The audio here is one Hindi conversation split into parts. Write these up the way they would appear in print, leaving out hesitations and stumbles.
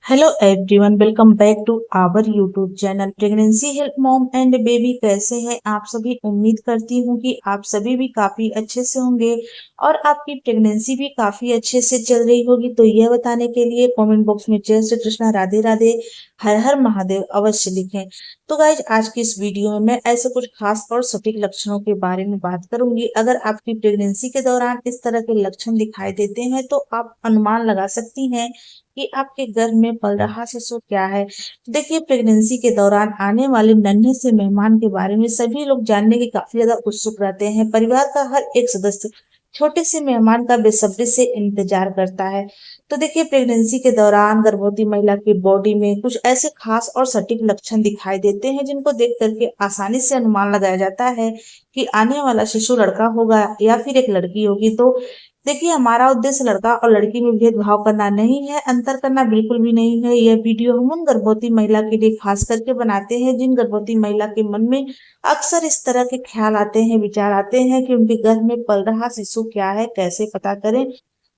Hello everyone, welcome back to our YouTube channel pregnancy help mom and baby. कैसे हैं आप सभी? उम्मीद करती हूँ कि आप सभी भी काफी अच्छे से होंगे और आपकी प्रेगनेंसी भी काफी अच्छे से चल रही होगी। तो यह बताने के लिए कमेंट बॉक्स में जय श्री कृष्णा, राधे राधे, हर हर महादेव अवश्य लिखें। तो गाइज, आज की इस वीडियो में मैं ऐसे कुछ खास और सटीक लक्षणों के बारे में बात करूंगी। अगर आपकी प्रेगनेंसी के दौरान इस तरह के लक्षण दिखाई देते हैं तो आप अनुमान लगा सकती हैं कि आपके गर्भ में पल रहा शिशु क्या है। तो देखिए, प्रेगनेंसी के दौरान आने वाले नन्हे से मेहमान के बारे में सभी लोग जानने के काफी ज्यादा उत्सुक रहते हैं। परिवार का हर एक सदस्य छोटे से मेहमान का बेसब्री से इंतजार करता है। तो देखिए, प्रेगनेंसी के दौरान गर्भवती महिला की बॉडी में कुछ ऐसे खास और सटीक लक्षण दिखाई देते हैं जिनको देख करके आसानी से अनुमान लगाया जाता है कि आने वाला शिशु लड़का होगा या फिर एक लड़की होगी। तो देखिए, हमारा उद्देश्य लड़का और लड़की में भेदभाव करना नहीं है, अंतर करना बिल्कुल भी नहीं है। यह वीडियो हम उन गर्भवती महिला के लिए खास करके बनाते हैं जिन गर्भवती महिला के मन में अक्सर इस तरह के ख्याल आते हैं, विचार आते हैं कि उनके गर्भ में पल रहा शिशु क्या है, कैसे पता करें।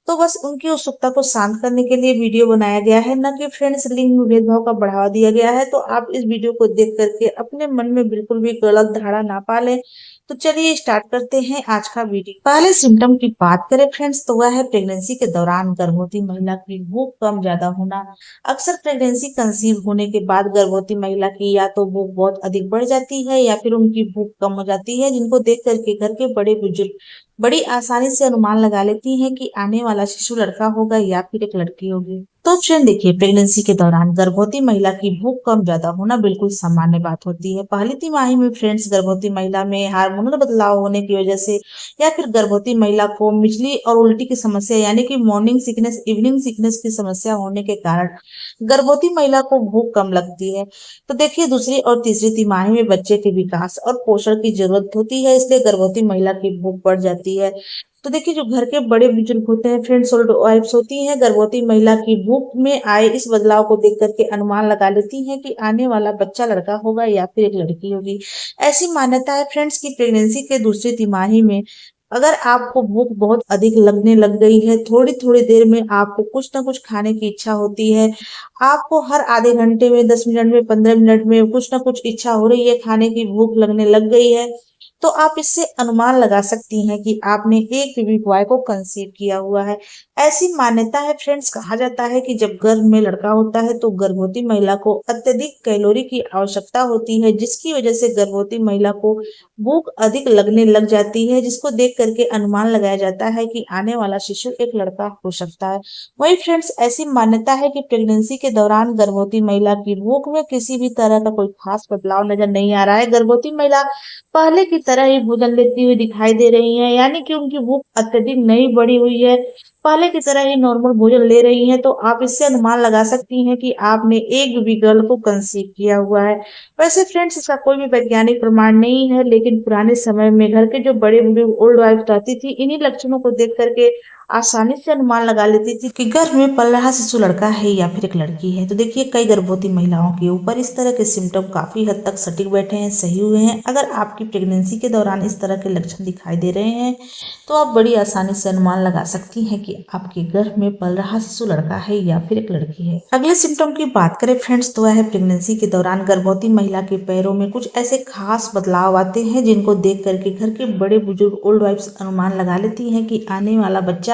तो बस उनकी उत्सुकता को शांत करने के लिए वीडियो बनाया गया है, न कि फ्रेंड्स लिंग में भेदभाव का बढ़ावा दिया गया है। तो आप इस वीडियो को देख करके अपने मन में बिल्कुल भी गलत धारणा ना पालें। तो चलिए स्टार्ट करते हैं आज का वीडियो। पहले सिम्टम की बात करें फ्रेंड्स, तो वह है प्रेगनेंसी के दौरान गर्भवती महिला की भूख कम ज्यादा होना। अक्सर प्रेगनेंसी कंसीव होने के बाद गर्भवती महिला की या तो भूख बहुत अधिक बढ़ जाती है या फिर उनकी भूख कम हो जाती है, जिनको देख करके घर के बड़े बुजुर्ग बड़ी आसानी से अनुमान लगा लेती हैं कि आने वाला शिशु लड़का होगा या फिर एक लड़की होगी। तो फ्रेंड देखिए, प्रेगनेंसी के दौरान गर्भवती महिला की भूख कम ज्यादा होना बिल्कुल सामान्य बात होती है। पहली तिमाही में फ्रेंड्स गर्भवती महिला में हार्मोनल बदलाव होने की वजह से या फिर गर्भवती महिला को मिचली और उल्टी की समस्या यानी कि मॉर्निंग सिकनेस, इवनिंग सिकनेस की समस्या होने के कारण गर्भवती महिला को भूख कम लगती है। तो देखिए, दूसरी और तीसरी तिमाही में बच्चे के विकास और पोषण की जरूरत होती है, इसलिए गर्भवती महिला की भूख बढ़ जाती है। तो देखिए, जो घर के बड़े बुजुर्ग होते हैं फ्रेंड्स, ओल्ड वाइफ्स होती हैं, गर्भवती महिला की भूख में आए इस बदलाव को देख करके अनुमान लगा लेती हैं कि आने वाला बच्चा लड़का होगा या फिर एक लड़की होगी। ऐसी मान्यता है फ्रेंड्स की प्रेगनेंसी के दूसरी तिमाही में अगर आपको भूख बहुत अधिक लगने लग गई है, थोड़ी थोड़ी देर में आपको कुछ ना कुछ खाने की इच्छा होती है, आपको हर आधे घंटे में, 10 मिनट में, 15 मिनट में कुछ ना कुछ इच्छा हो रही है, खाने की भूख लगने लग गई है, तो आप इससे अनुमान लगा सकती हैं कि आपने एक बेबी बॉय को कंसीव किया हुआ है। ऐसी मान्यता है फ्रेंड्स, कहा जाता है कि जब गर्भ में लड़का होता है तो गर्भवती महिला को अत्यधिक कैलोरी की आवश्यकता होती है, जिसकी वजह से गर्भवती महिला को भूख अधिक लगने लग जाती है, जिसको देख करके अनुमान लगाया जाता है कि आने वाला शिशु एक लड़का हो सकता है। वही फ्रेंड्स, ऐसी मान्यता है कि प्रेगनेंसी के दौरान गर्भवती महिला की भूख में किसी भी तरह का कोई खास बदलाव नजर नहीं आ रहा है। गर्भवती महिला पहले की तरह ही भोजन लेती हुई दिखाई दे रही हैं, यानी कि उनकी भूख अत्यधिक नहीं बढ़ी हुई है, पहले की तरह ही नॉर्मल भोजन ले रही हैं। तो आप इससे अनुमान लगा सकती हैं कि आपने एक बेबी गर्ल को कंसीव किया हुआ है। वैसे फ्रेंड्स, इसका कोई भी वैज्ञानिक प्रमाण नहीं है, लेकिन पुराने समय में घर के जो बड़े बुजुर्ग ओल्ड वाइफ रहती थी, इन्हीं लक्षणों को देख करके आसानी से अनुमान लगा लेती थी कि गर्भ में पल रहा शिशु लड़का है या फिर एक लड़की है। तो देखिए, कई गर्भवती महिलाओं के ऊपर इस तरह के सिम्टम काफी हद तक सटीक बैठे हैं, सही हुए हैं। अगर आपकी प्रेगनेंसी के दौरान इस तरह के लक्षण दिखाई दे रहे हैं तो आप बड़ी आसानी से अनुमान लगा सकती हैं कि आपके गर्भ में पल रहा शिशु लड़का है या फिर एक लड़की है। अगले सिम्टम की बात करें फ्रेंड्स, तो वह है प्रेगनेंसी के दौरान गर्भवती महिला के पैरों में कुछ ऐसे खास बदलाव आते हैं जिनको देख करके घर के बड़े बुजुर्ग ओल्ड वाइफ्स अनुमान लगा लेती हैं कि आने वाला बच्चा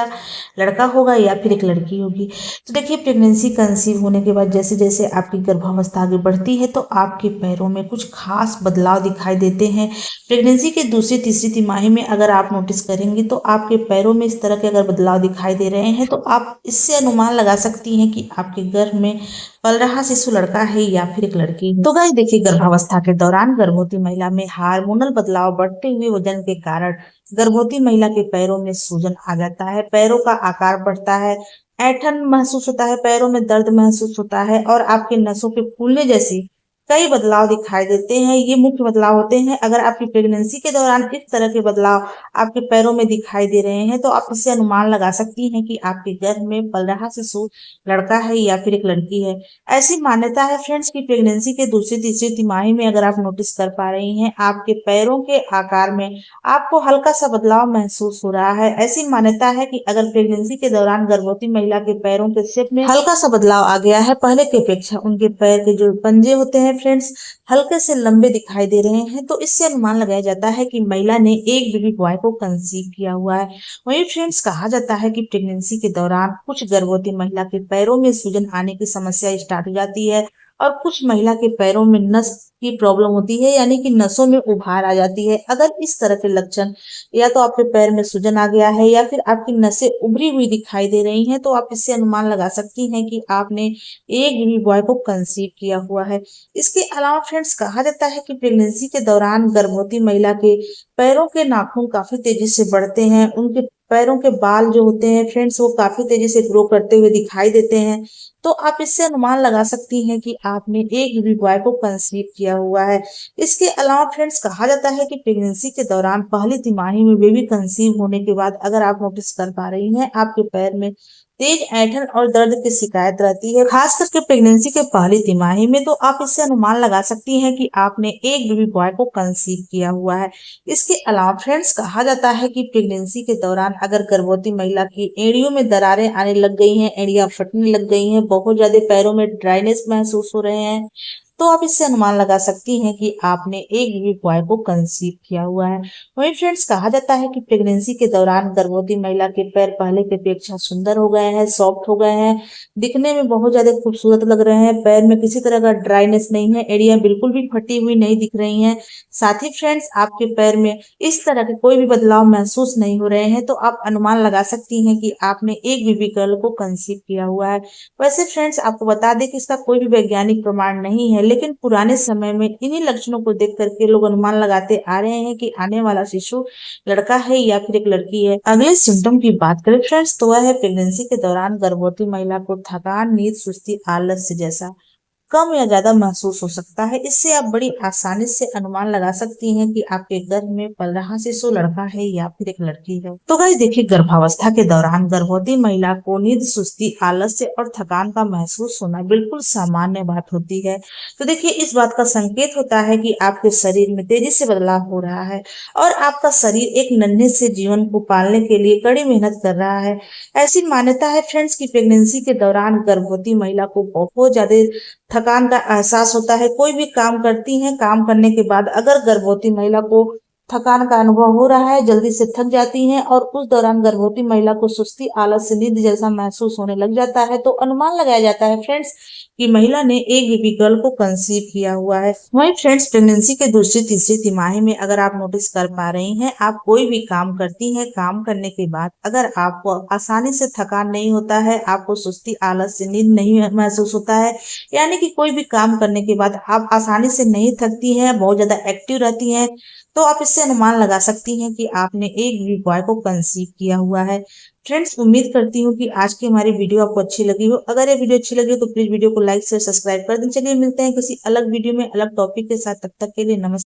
लड़का होगा या फिर एक लड़की होगी। तो देखिए, प्रेगनेंसी कंसीव होने के बाद जैसे जैसे आपकी गर्भावस्था आगे बढ़ती है तो आपके पैरों में कुछ खास बदलाव दिखाई देते हैं। प्रेगनेंसी के दूसरी तीसरी तिमाही में अगर आप नोटिस करेंगे तो आपके पैरों में इस तरह के अगर बदलाव दिखाई दे रहे हैं तो आप इससे अनुमान लगा सकती हैं कि आपके गर्भ में पल रहा शिशु लड़का है या फिर एक लड़की है। तो गाइस देखिए, गर्भावस्था के दौरान गर्भवती महिला में हार्मोनल बदलाव, बढ़ते हुए वजन के कारण गर्भवती महिला के पैरों में सूजन आ जाता है, पैरों का आकार बढ़ता है, ऐंठन महसूस होता है, पैरों में दर्द महसूस होता है और आपके नसों के फूलने जैसी कई बदलाव दिखाई देते हैं। ये मुख्य बदलाव होते हैं। अगर आपकी प्रेगनेंसी के दौरान इस तरह के बदलाव आपके पैरों में दिखाई दे रहे हैं तो आप इससे अनुमान लगा सकती हैं कि आपके गर्भ में पल रहा शिशु लड़का है या फिर एक लड़की है। ऐसी मान्यता है फ्रेंड्स की प्रेगनेंसी के दूसरी तीसरी तिमाही में अगर आप नोटिस कर पा रही हैं आपके पैरों के आकार में आपको हल्का सा बदलाव महसूस हो रहा है। ऐसी मान्यता है कि अगर प्रेगनेंसी के दौरान गर्भवती महिला के पैरों के शेप में हल्का सा बदलाव आ गया है, पहले की अपेक्षा उनके पैर के जो पंजे होते हैं फ्रेंड्स हल्के से लंबे दिखाई दे रहे हैं, तो इससे अनुमान लगाया जाता है कि महिला ने एक बेबी बॉय को कंसीव किया हुआ है। वहीं फ्रेंड्स कहा जाता है कि प्रेगनेंसी के दौरान कुछ गर्भवती महिला के पैरों में सूजन आने की समस्या स्टार्ट हो जाती है और कुछ महिला के पैरों में नस की प्रॉब्लम होती है, यानी कि नसों में उभार आ जाती है। अगर इस तरह के लक्षण या तो आपके पैर में सूजन आ गया है या फिर आपकी नसें उभरी हुई दिखाई दे रही हैं, तो आप इससे अनुमान लगा सकती हैं कि आपने एक बेबी बॉय को कंसीव किया हुआ है। इसके अलावा फ्रेंड्स कहा जाता है कि प्रेगनेंसी के दौरान गर्भवती महिला के पैरों के नाखून काफी तेजी से बढ़ते हैं। उनके पैरों के बाल जो होते हैं फ्रेंड्स वो काफी तेजी से ग्रो करते हुए दिखाई देते हैं। तो आप इससे अनुमान लगा सकती हैं कि आपने एक बेबी बॉय को कंसीव किया हुआ है। इसके अलावा फ्रेंड्स कहा जाता है कि प्रेगनेंसी के दौरान पहली तिमाही में बेबी कंसीव होने के बाद अगर आप नोटिस कर पा रही हैं आपके पैर में तेज ऐंठन और दर्द की शिकायत रहती है, खास करके प्रेगनेंसी के पहली तिमाही में, तो आप इससे अनुमान लगा सकती हैं कि आपने एक बेबी बॉय को कंसीव किया हुआ है। इसके अलावा फ्रेंड्स कहा जाता है कि प्रेगनेंसी के दौरान अगर गर्भवती महिला की एड़ियों में दरारें आने लग गई हैं, एड़ियां फटने लग गई हैं, बहुत ज्यादा पैरों में ड्राइनेस महसूस हो रहे हैं, तो आप इससे अनुमान लगा सकती हैं कि आपने एक बेबी बॉय को कंसीव किया हुआ है। वहीं फ्रेंड्स कहा जाता है कि प्रेगनेंसी के दौरान गर्भवती महिला के पैर पहले की अपेक्षा सुंदर हो गए हैं, सॉफ्ट हो गए हैं, दिखने में बहुत ज्यादा खूबसूरत लग रहे हैं। पैर में किसी तरह का ड्राइनेस नहीं है, एड़ियां बिल्कुल भी फटी हुई नहीं दिख रही हैं। साथ ही फ्रेंड्स आपके पैर में इस तरह के कोई भी बदलाव महसूस नहीं हो रहे हैं, तो आप अनुमान लगा सकती हैं कि आपने एक बेबी गर्ल को कंसीव किया हुआ है। वैसे फ्रेंड्स आपको बता दें कि इसका कोई भी वैज्ञानिक प्रमाण नहीं है, लेकिन पुराने समय में इन्हीं लक्षणों को देख करके लोग अनुमान लगाते आ रहे हैं कि आने वाला शिशु लड़का है या फिर एक लड़की है। अगले सिम्टम की बात करें फ्रेंड्स तो वह है प्रेगनेंसी के दौरान गर्भवती महिला को थकान, नींद, सुस्ती, आलस्य जैसा कम या ज्यादा महसूस हो सकता है। इससे आप बड़ी आसानी से अनुमान लगा सकती हैं कि आपके गर्भ में पल रहा शिशु लड़का है या फिर एक लड़की है। तो गाइस देखिए, गर्भावस्था के दौरान गर्भवती महिला को नींद, सुस्ती, आलस्य और थकान का महसूस होना बिल्कुल सामान्य बात होती है। तो देखिए, इस बात का संकेत होता है कि आपके शरीर में तेजी से बदलाव हो रहा है और आपका शरीर एक नन्हे से जीवन को पालने के लिए कड़ी मेहनत कर रहा है। ऐसी मान्यता है फ्रेंड्स की प्रेगनेंसी के दौरान गर्भवती महिला को बहुत ज्यादा थकान का एहसास होता है। कोई भी काम करती हैं, काम करने के बाद अगर गर्भवती महिला को थकान का अनुभव हो रहा है, जल्दी से थक जाती हैं और उस दौरान गर्भवती महिला को सुस्ती, आलस्य, नींद जैसा महसूस होने लग जाता है, तो अनुमान लगाया जाता है फ्रेंड्स कि महिला ने एक बेबी गर्ल को कंसीव किया हुआ है। वहीं फ्रेंड्स प्रेगनेंसी के दूसरी तीसरी तिमाही में अगर आप नोटिस कर पा रही हैं, आप कोई भी काम करती हैं, काम करने के बाद अगर आपको आसानी से थकान नहीं होता है, आपको सुस्ती, आलस्य, नींद नहीं महसूस होता है, यानी कि कोई भी काम करने के बाद आप आसानी से नहीं थकती हैं, बहुत ज्यादा एक्टिव रहती हैं, तो आप इससे अनुमान लगा सकती हैं कि आपने एक बेबी बॉय को कंसीव किया हुआ है। फ्रेंड्स उम्मीद करती हूँ कि आज की हमारी वीडियो आपको अच्छी लगी हो। अगर ये वीडियो अच्छी लगी हो तो प्लीज वीडियो को लाइक से सब्सक्राइब कर दें। चलिए मिलते हैं किसी अलग वीडियो में अलग टॉपिक के साथ, तब तक के लिए नमस्कार।